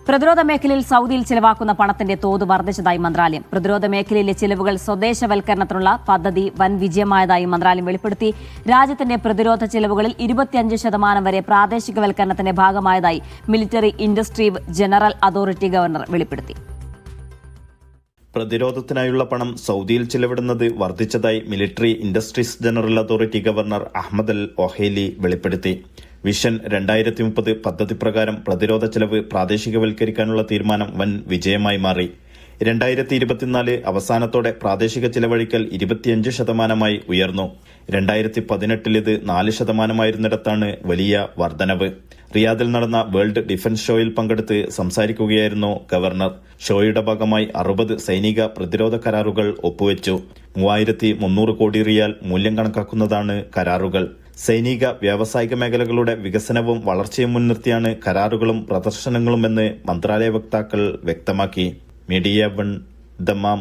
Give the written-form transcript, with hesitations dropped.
പ്രതിരോധ മേഖലയിൽ സൗദിയിൽ ചിലവാക്കുന്ന പണത്തിന്റെ തോത് വർദ്ധിച്ചതായി മന്ത്രാലയം. പ്രതിരോധ മേഖലയിലെ ചിലവുകൾ സ്വദേശവൽക്കരണത്തിനുള്ള പദ്ധതി വൻ വിജയമായതായി മന്ത്രാലയം വെളിപ്പെടുത്തി. രാജ്യത്തിന്റെ പ്രതിരോധ ചിലവുകളിൽ 25% വരെ പ്രാദേശികവൽക്കരണത്തിന്റെ ഭാഗമായതായി military industries general authority governor വെളിപ്പെടുത്തി. പ്രതിരോധത്തിനായുള്ള പണം സൗദിയിൽ ചിലവിടുന്നത് വർദ്ധിച്ചതായി military industries general authority governor Ahmed al Ohaily വെളിപ്പെടുത്തി. വിഷൻ 2030 പദ്ധതി പ്രകാരം പ്രതിരോധ ചെലവ് പ്രാദേശികവൽക്കരിക്കാനുള്ള തീരുമാനം വൻ വിജയമായി മാറി. 2024 അവസാനത്തോടെ പ്രാദേശിക ചിലവഴിക്കൽ 25% ഉയർന്നു. 2018 ഇത് 4% വലിയ വർധനവ്. റിയാദിൽ നടന്ന വേൾഡ് ഡിഫൻസ് ഷോയിൽ പങ്കെടുത്ത് സംസാരിക്കുകയായിരുന്നു ഗവർണർ. ഷോയുടെ ഭാഗമായി 60 സൈനിക പ്രതിരോധ കരാറുകൾ ഒപ്പുവെച്ചു. 3300 കോടി റിയാൽ മൂല്യം കണക്കാക്കുന്നതാണ് കരാറുകൾ. സൈനിക വ്യാവസായിക മേഖലകളുടെ വികസനവും വളർച്ചയും മുൻനിർത്തിയാണ് കരാറുകളും പ്രദർശനങ്ങളുമെന്ന് മന്ത്രാലയ വക്താക്കൾ വ്യക്തമാക്കി. Media 1 Dammam.